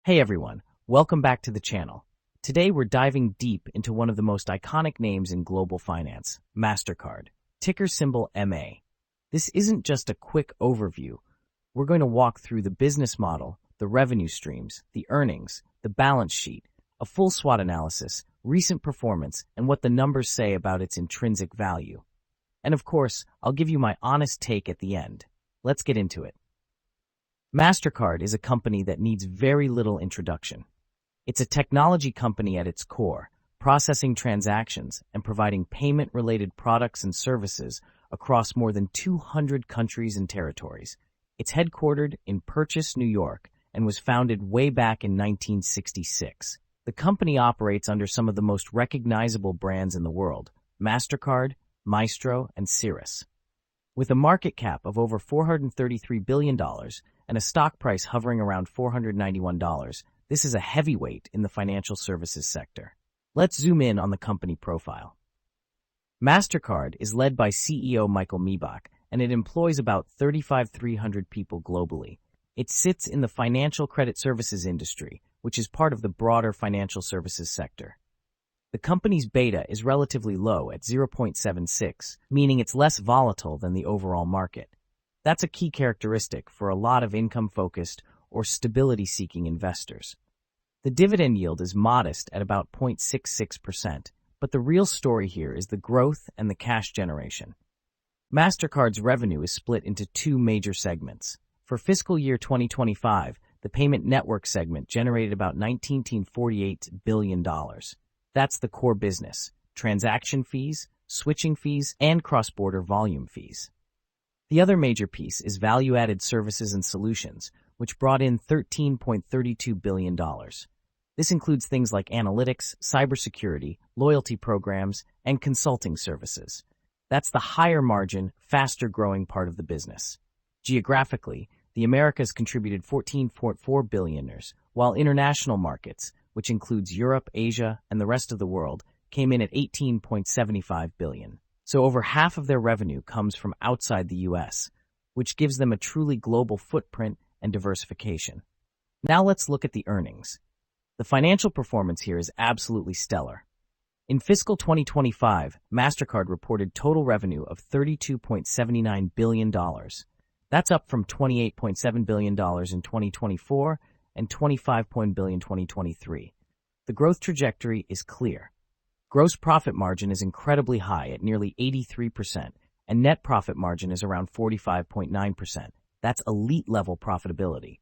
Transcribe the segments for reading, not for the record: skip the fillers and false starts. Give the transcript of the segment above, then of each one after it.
Hey everyone, welcome back to the channel. Today we're diving deep into one of the most iconic names in global finance, Mastercard, ticker symbol MA. This isn't just a quick overview. We're going to walk through the business model, the revenue streams, the earnings, the balance sheet, a full SWOT analysis, recent performance, and what the numbers say about its intrinsic value. And of course, I'll give you my honest take at the end. Let's get into it. Mastercard is a company that needs very little introduction. It's a technology company at its core, processing transactions and providing payment-related products and services across more than 200 countries and territories. It's headquartered in Purchase, New York, and was founded way back in 1966. The company operates under some of the most recognizable brands in the world: Mastercard, Maestro, and Cirrus. With a market cap of over $433 billion and a stock price hovering around $491, this is a heavyweight in the financial services sector. Let's zoom in on the company profile. Mastercard is led by CEO Michael Miebach, and it employs about 3,300 people globally. It sits in the financial credit services industry, which is part of the broader financial services sector. The company's beta is relatively low at 0.76, meaning it's less volatile than the overall market. That's a key characteristic for a lot of income-focused or stability-seeking investors. The dividend yield is modest at about 0.66%, but the real story here is the growth and the cash generation. Mastercard's revenue is split into two major segments. For fiscal year 2025, the payment network segment generated about $19.48 billion. That's the core business: transaction fees, switching fees, and cross-border volume fees. The other major piece is value-added services and solutions, which brought in $13.32 billion. This includes things like analytics, cybersecurity, loyalty programs, and consulting services. That's the higher-margin, faster-growing part of the business. Geographically, the Americas contributed $14.4 billion, while international markets, which includes Europe, Asia, and the rest of the world, came in at $18.75 billion. So over half of their revenue comes from outside the U.S., which gives them a truly global footprint and diversification. Now let's look at the earnings. The financial performance here is absolutely stellar. In fiscal 2025, Mastercard reported total revenue of $32.79 billion. That's up from $28.7 billion in 2024 and $25 billion in 2023. The growth trajectory is clear. Gross profit margin is incredibly high at nearly 83%, and net profit margin is around 45.9%. That's elite-level profitability.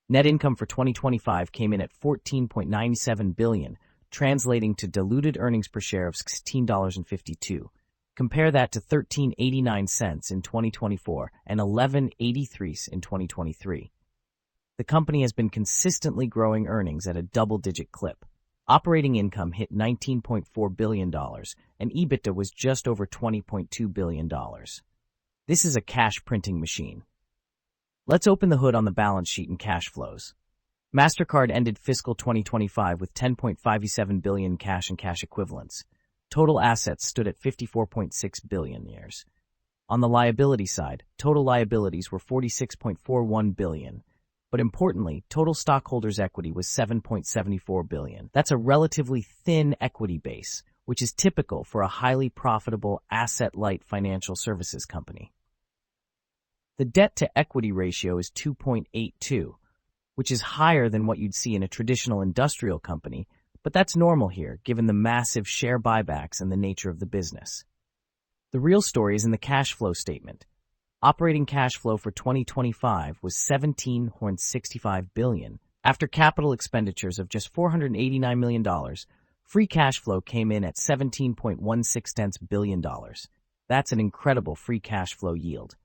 Net income for 2025 came in at $14.97 billion, translating to diluted earnings per share of $16.52. Compare that to $13.89 in 2024 and $11.83 in 2023. The company has been consistently growing earnings at a double-digit clip. Operating income hit $19.4 billion, and EBITDA was just over $20.2 billion. This is a cash-printing machine. Let's open the hood on the balance sheet and cash flows. Mastercard ended fiscal 2025 with $10.57 billion cash and cash equivalents. Total assets stood at $54.6 billion. On the liability side, total liabilities were $46.41 billion. But importantly, total stockholders' equity was $7.74 billion. That's a relatively thin equity base, which is typical for a highly profitable, asset-light financial services company. The debt-to-equity ratio is 2.82, which is higher than what you'd see in a traditional industrial company, but that's normal here, given the massive share buybacks and the nature of the business. The real story is in the cash flow statement. Operating cash flow for 2025 was $17.65 billion. After capital expenditures of just $489 million, free cash flow came in at $17.16 billion. That's an incredible free cash flow yield.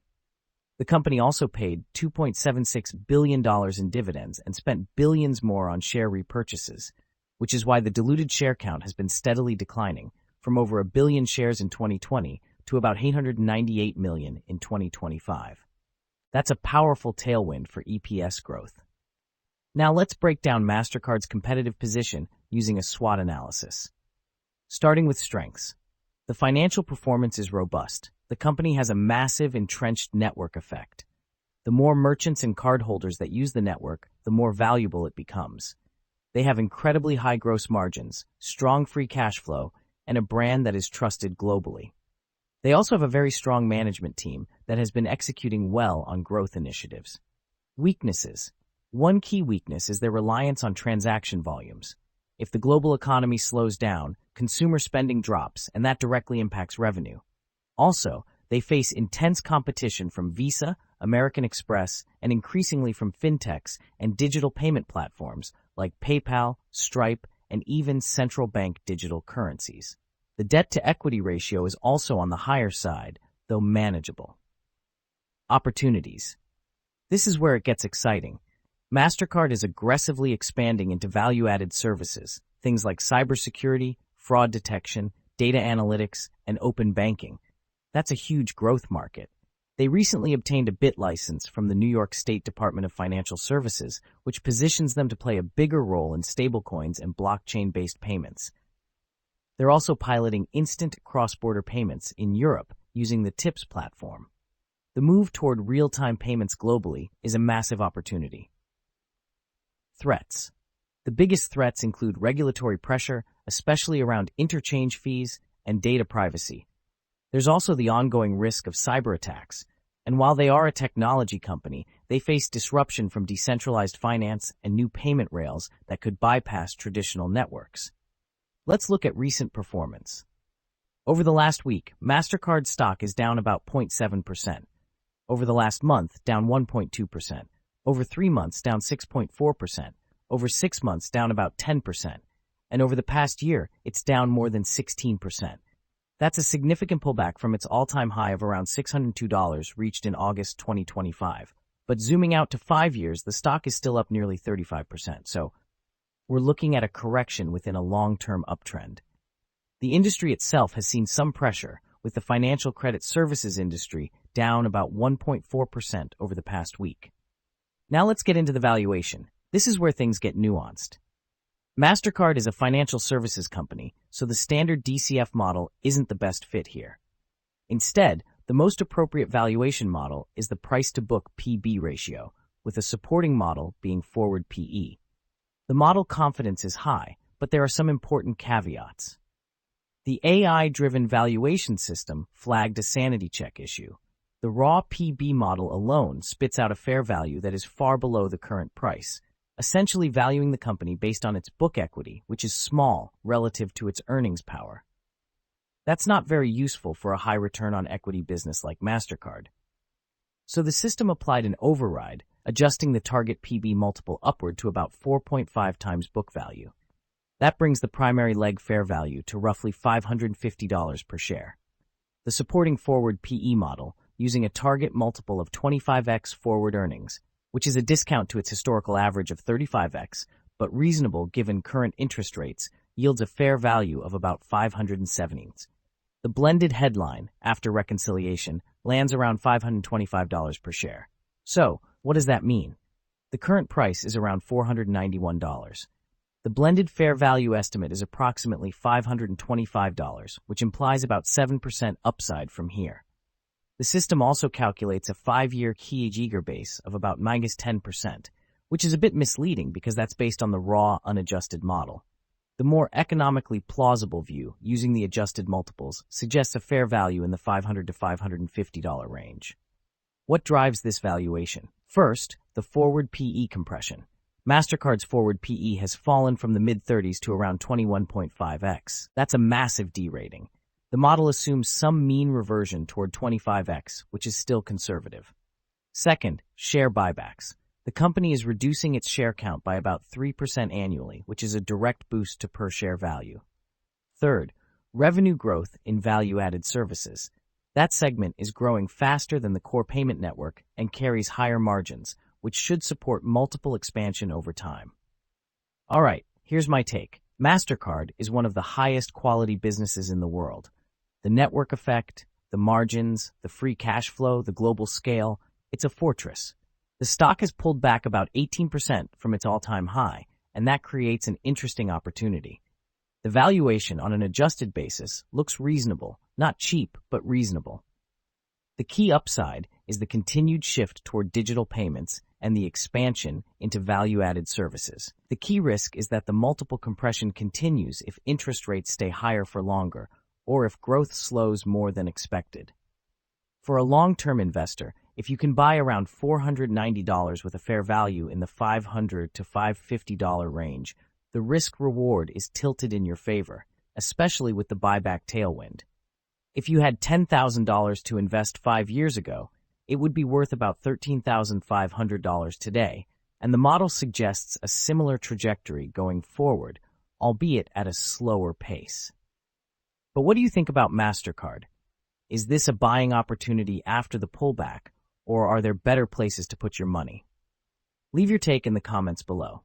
The company also paid $2.76 billion in dividends and spent billions more on share repurchases, which is why the diluted share count has been steadily declining, from over 1 billion shares in 2020 to about 898 million in 2025. That's a powerful tailwind for EPS growth. Now let's break down Mastercard's competitive position using a SWOT analysis. Starting with strengths. The financial performance is robust. The company has a massive entrenched network effect. The more merchants and cardholders that use the network, the more valuable it becomes. They have incredibly high gross margins, strong free cash flow, and a brand that is trusted globally. They also have a very strong management team that has been executing well on growth initiatives. Weaknesses. One key weakness is their reliance on transaction volumes. If the global economy slows down, consumer spending drops, and that directly impacts revenue. Also, they face intense competition from Visa, American Express, and increasingly from fintechs and digital payment platforms like PayPal, Stripe, and even central bank digital currencies. The debt-to-equity ratio is also on the higher side, though manageable. Opportunities. This is where it gets exciting. Mastercard is aggressively expanding into value-added services, things like cybersecurity, fraud detection, data analytics, and open banking. That's a huge growth market. They recently obtained a BIT license from the New York State Department of Financial Services, which positions them to play a bigger role in stablecoins and blockchain-based payments. They're also piloting instant cross-border payments in Europe using the TIPS platform. The move toward real-time payments globally is a massive opportunity. Threats. The biggest threats include regulatory pressure, especially around interchange fees and data privacy. There's also the ongoing risk of cyber attacks, and while they are a technology company, they face disruption from decentralized finance and new payment rails that could bypass traditional networks. Let's look at recent performance. Over the last week, Mastercard stock is down about 0.7%. Over the last month, down 1.2%. Over 3 months, down 6.4%. Over 6 months, down about 10%. And over the past year, it's down more than 16%. That's a significant pullback from its all-time high of around $602 reached in August 2025. But zooming out to 5 years, the stock is still up nearly 35%. So we're looking at a correction within a long-term uptrend. The industry itself has seen some pressure, with the financial credit services industry down about 1.4% over the past week. Now let's get into the valuation. This is where things get nuanced. Mastercard is a financial services company, so the standard DCF model isn't the best fit here. Instead, the most appropriate valuation model is the price-to-book PB ratio, with a supporting model being forward PE. The model confidence is high, but there are some important caveats. The AI-driven valuation system flagged a sanity check issue. The raw PB model alone spits out a fair value that is far below the current price, essentially valuing the company based on its book equity, which is small relative to its earnings power. That's not very useful for a high return on equity business like Mastercard. So the system applied an override, adjusting the target PB multiple upward to about 4.5 times book value. That brings the primary leg fair value to roughly $550 per share. The supporting forward PE model, using a target multiple of 25x forward earnings, which is a discount to its historical average of 35x, but reasonable given current interest rates, yields a fair value of about $570. The blended headline, after reconciliation, lands around $525 per share. So, what does that mean? The current price is around $491. The blended fair value estimate is approximately $525, which implies about 7% upside from here. The system also calculates a 5-year Kiegler base of about minus 10%, which is a bit misleading because that's based on the raw, unadjusted model. The more economically plausible view, using the adjusted multiples, suggests a fair value in the $500 to $550 range. What drives this valuation? First, the forward PE compression. Mastercard's forward PE has fallen from the mid-30s to around 21.5x. That's a massive derating. The model assumes some mean reversion toward 25x, which is still conservative. Second, share buybacks. The company is reducing its share count by about 3% annually, which is a direct boost to per-share value. Third, revenue growth in value-added services. That segment is growing faster than the core payment network and carries higher margins, which should support multiple expansion over time. All right, here's my take. Mastercard is one of the highest quality businesses in the world. The network effect, the margins, the free cash flow, the global scale, it's a fortress. The stock has pulled back about 18% from its all-time high, and that creates an interesting opportunity. The valuation on an adjusted basis looks reasonable, not cheap, but reasonable. The key upside is the continued shift toward digital payments and the expansion into value-added services. The key risk is that the multiple compression continues if interest rates stay higher for longer, or if growth slows more than expected. For a long-term investor, if you can buy around $490 with a fair value in the $500 to $550 range, the risk-reward is tilted in your favor, especially with the buyback tailwind. If you had $10,000 to invest 5 years ago, it would be worth about $13,500 today, and the model suggests a similar trajectory going forward, albeit at a slower pace. But what do you think about Mastercard? Is this a buying opportunity after the pullback, or are there better places to put your money? Leave your take in the comments below.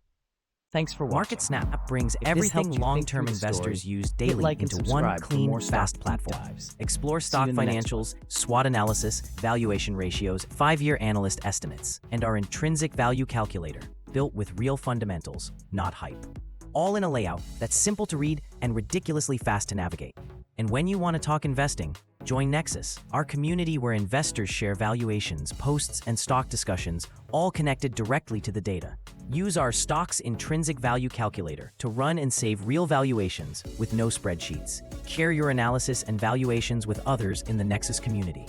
Thanks for watching. MarketSnap brings everything long-term investors use daily into one clean, fast platform. Explore stock financials, SWOT analysis, valuation ratios, 5-year analyst estimates, and our intrinsic value calculator, built with real fundamentals, not hype. All in a layout that's simple to read and ridiculously fast to navigate. And when you want to talk investing, join Nexus, our community where investors share valuations, posts, and stock discussions, all connected directly to the data. Use our Stock's Intrinsic Value Calculator to run and save real valuations with no spreadsheets. Share your analysis and valuations with others in the Nexus community.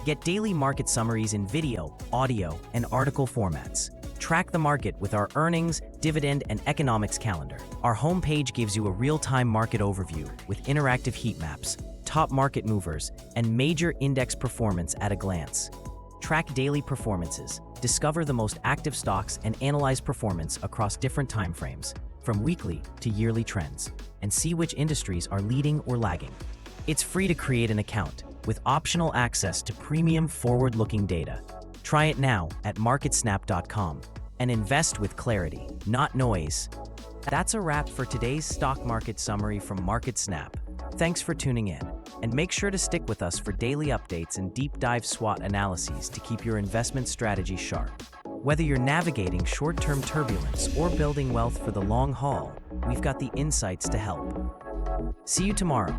Get daily market summaries in video, audio, and article formats. Track the market with our earnings, dividend, and economics calendar. Our homepage gives you a real-time market overview with interactive heat maps, top market movers, and major index performance at a glance. Track daily performances, discover the most active stocks, and analyze performance across different timeframes, from weekly to yearly trends, and see which industries are leading or lagging. It's free to create an account, with optional access to premium forward-looking data. Try it now at MarketSnap.com and invest with clarity, not noise. That's a wrap for today's stock market summary from MarketSnap. Thanks for tuning in, and make sure to stick with us for daily updates and deep dive SWOT analyses to keep your investment strategy sharp. Whether you're navigating short-term turbulence or building wealth for the long haul, we've got the insights to help. See you tomorrow.